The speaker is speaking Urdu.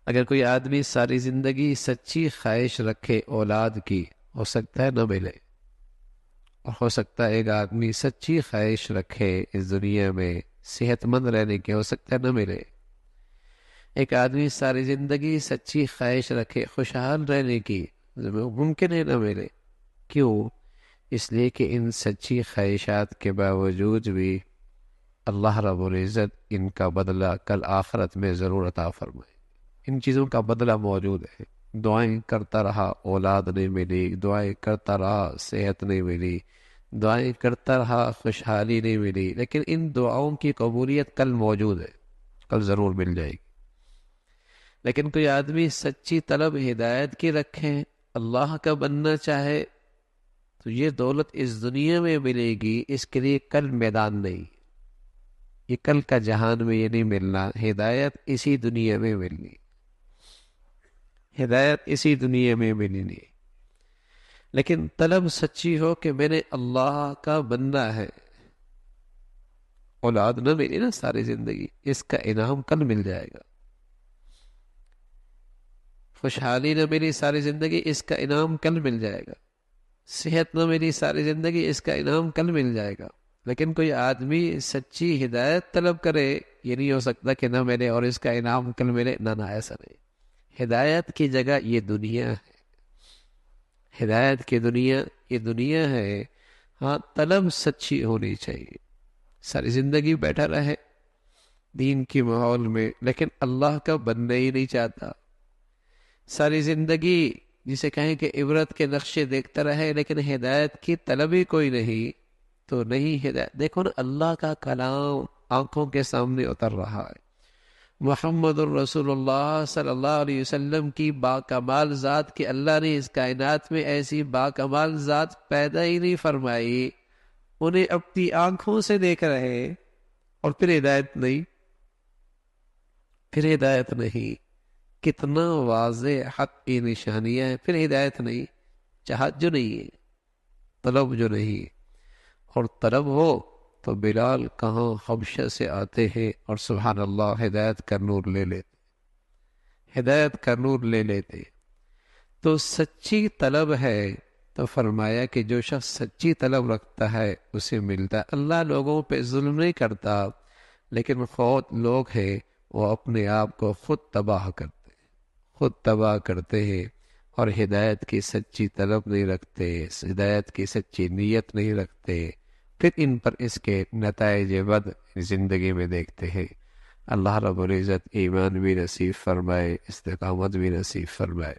اگر کوئی آدمی ساری زندگی سچی خواہش رکھے اولاد کی، ہو سکتا ہے نہ ملے، اور ہو سکتا ہے ایک آدمی سچی خواہش رکھے اس دنیا میں صحت مند رہنے کی، ہو سکتا ہے نہ ملے۔ ایک آدمی ساری زندگی سچی خواہش رکھے خوشحال رہنے کی، ممکن ہے نہ ملے۔ کیوں؟ اس لیے کہ ان سچی خواہشات کے باوجود بھی اللہ رب العزت ان کا بدلہ کل آخرت میں ضرور عطا فرمائے۔ ان چیزوں کا بدلہ موجود ہے۔ دعائیں کرتا رہا اولاد نہیں ملی، دعائیں کرتا رہا صحت نہیں ملی، دعائیں کرتا رہا خوشحالی نہیں ملی، لیکن ان دعاؤں کی قبولیت کل موجود ہے، کل ضرور مل جائے گی۔ لیکن کوئی آدمی سچی طلب ہدایت کی رکھے، اللہ کا بننا چاہے، تو یہ دولت اس دنیا میں ملے گی، اس کے لیے کل میدان نہیں، یہ کل کا جہان میں یہ نہیں ملنا، ہدایت اسی دنیا میں ملنی، ہدایت اسی دنیا میں ملنی۔ لیکن طلب سچی ہو کہ میں نے اللہ کا بننا ہے، اولاد نہ ملی نا ساری زندگی، اس کا انعام کل مل جائے گا۔ خوشحالی نہ ملی ساری زندگی، اس کا انعام کل مل جائے گا۔ صحت نہ ملی ساری زندگی، اس کا انعام کل مل جائے گا۔ لیکن کوئی آدمی سچی ہدایت طلب کرے، یہ نہیں ہو سکتا کہ نہ ملے اور اس کا انعام کل ملے، نہ ایسا نہیں۔ ہدایت کی جگہ یہ دنیا ہے، ہدایت کی دنیا یہ دنیا ہے۔ ہاں، طلب سچی ہونی چاہیے، ساری زندگی بیٹھا رہے دین کی ماحول میں لیکن اللہ کا بننا ہی نہیں چاہتا، ساری زندگی جسے کہیں کہ عبرت کے نقشے دیکھتا رہے لیکن ہدایت کی طلب ہی کوئی نہیں، تو نہیں ہدایت۔ دیکھو نا، اللہ کا کلام آنکھوں کے سامنے اتر رہا ہے، محمد الرسول اللہ صلی اللہ علیہ وسلم کی باکمال ذات کی اللہ نے اس کائنات میں ایسی باکمال ذات پیدا ہی نہیں فرمائی، انہیں اپنی آنکھوں سے دیکھ رہے، اور پھر ہدایت نہیں، پھر ہدایت نہیں۔ کتنا واضح حق کی نشانیاں ہیں، پھر ہدایت نہیں۔ چاہت جو نہیں ہے، طلب جو نہیں، اور طلب ہو تو بلال کہاں حبشہ سے آتے ہیں اور سبحان اللہ ہدایت کا نور لے لیتے، ہدایت کا نور لے لیتے۔ تو سچی طلب ہے تو فرمایا کہ جو شخص سچی طلب رکھتا ہے اسے ملتا ہے۔ اللہ لوگوں پہ ظلم نہیں کرتا، لیکن خود لوگ ہیں وہ اپنے آپ کو خود تباہ کرتے ہیں، خود تباہ کرتے ہیں، اور ہدایت کی سچی طلب نہیں رکھتے، ہدایت کی سچی نیت نہیں رکھتے، پھر ان پر اس کے نتائج بد زندگی میں دیکھتے ہیں۔ اللہ رب العزت ایمان بھی نصیب فرمائے، استقامت بھی نصیب فرمائے۔